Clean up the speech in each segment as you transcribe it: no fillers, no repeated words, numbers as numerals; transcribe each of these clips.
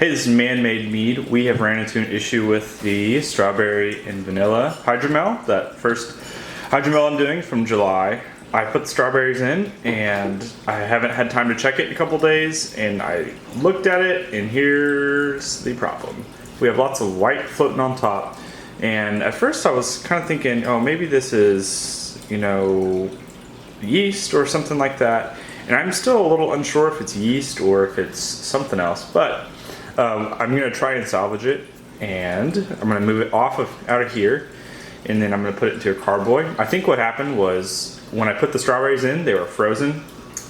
Hey, this is Man-Made Mead. We have ran into an issue with the Strawberry and Vanilla Hydromel, that first hydromel I'm doing from July. I put the strawberries in and I haven't had time to check it in a couple days, and I looked at it and here's the problem. We have lots of white floating on top, and at first I was kind of thinking, oh, maybe this is, you know, yeast or something like that. And I'm still a little unsure if it's yeast or if it's something else, but I'm going to try and salvage it, and I'm going to move it out of here, and then I'm going to put it into a carboy. I think what happened was when I put the strawberries in, they were frozen,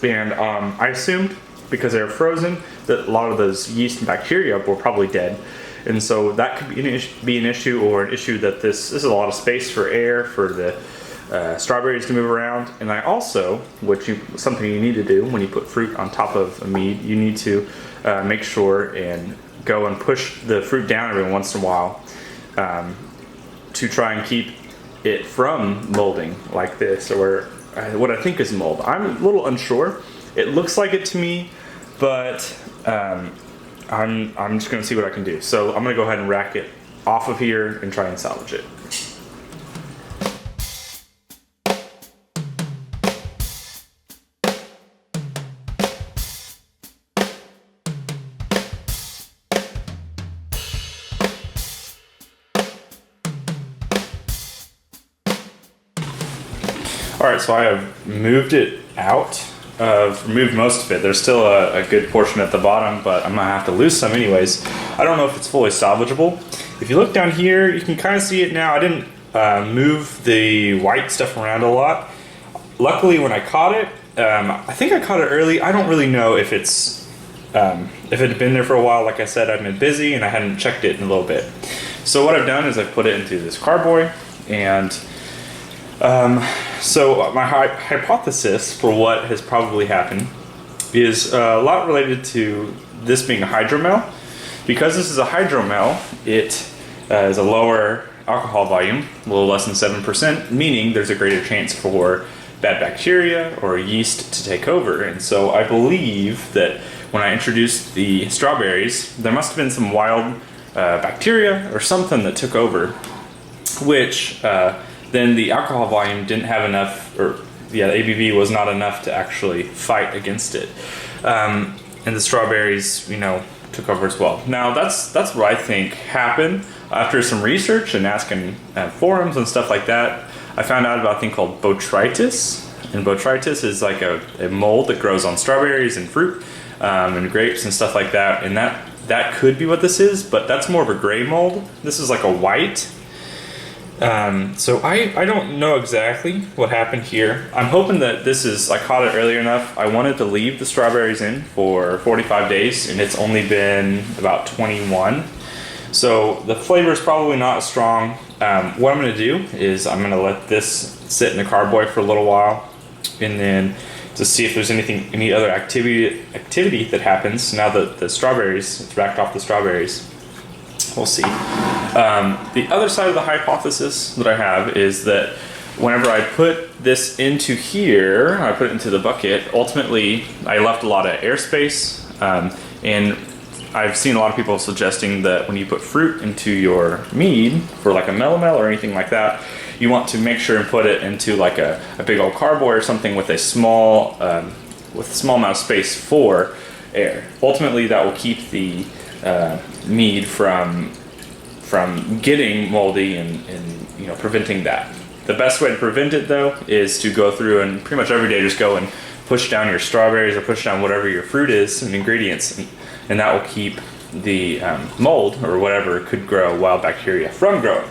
and I assumed because they were frozen that a lot of those yeast and bacteria were probably dead, and so that could be an issue, or an issue that this is a lot of space for air for the strawberries to move around. And I also, something you need to do when you put fruit on top of a mead, you need to make sure and go and push the fruit down every once in a while to try and keep it from molding like this, or what I think is mold. I'm a little unsure. It looks like it to me, but I'm just going to see what I can do. So I'm going to go ahead and rack it off of here and try and salvage it. Alright, so I have moved it out. Removed most of it. There's still a good portion at the bottom, but I'm going to have to lose some anyways. I don't know if it's fully salvageable. If you look down here, you can kind of see it now. I didn't move the white stuff around a lot. Luckily, when I caught it, I think I caught it early. I don't really know if it had been there for a while. Like I said, I've been busy and I hadn't checked it in a little bit. So what I've done is I've put it into this carboy, and so my hypothesis for what has probably happened is a lot related to this being a hydromel. Because this is a hydromel, it is a lower alcohol volume, a little less than 7%, meaning there's a greater chance for bad bacteria or yeast to take over. And so I believe that when I introduced the strawberries, there must have been some wild bacteria or something that took over, which then the alcohol volume didn't have enough, or the ABV was not enough to actually fight against it. And the strawberries, you know, took over as well. Now that's what I think happened. After some research and asking forums and stuff like that, I found out about a thing called botrytis. And botrytis is like a mold that grows on strawberries and fruit and grapes and stuff like that. And that could be what this is, but that's more of a gray mold. This is like a white. So I don't know exactly what happened here. I'm hoping that I caught it early enough. I wanted to leave the strawberries in for 45 days, and it's only been about 21. So the flavor is probably not as strong. What I'm going to do is I'm going to let this sit in the carboy for a little while, and then to see if there's any other activity that happens now that it's racked off the strawberries. We'll see. The other side of the hypothesis that I have is that whenever I put this into here, I put it into the bucket, ultimately I left a lot of airspace, and I've seen a lot of people suggesting that when you put fruit into your mead for like a melomel or anything like that, you want to make sure and put it into like a big old carboy or something with a small amount of space for air. Ultimately, that will keep the mead from getting moldy and you know, preventing that. The best way to prevent it though is to go through and pretty much every day just go and push down your strawberries or push down whatever your fruit is and ingredients, and that will keep the mold or whatever could grow, wild bacteria, from growing.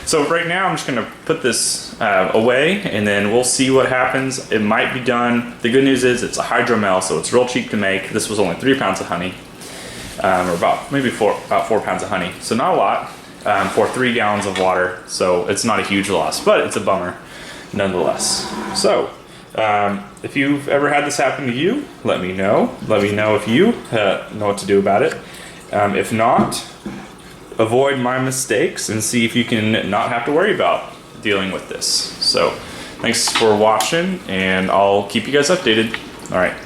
So right now I'm just going to put this away, and then we'll see what happens. It might be done. The good news is it's a hydromel, so it's real cheap to make. This was only 3 pounds of honey. Or about 4 pounds of honey. So not a lot for 3 gallons of water. So it's not a huge loss, but it's a bummer nonetheless. So if you've ever had this happen to you, let me know. Let me know if you know what to do about it. If not, avoid my mistakes and see if you can not have to worry about dealing with this. So thanks for watching, and I'll keep you guys updated. All right.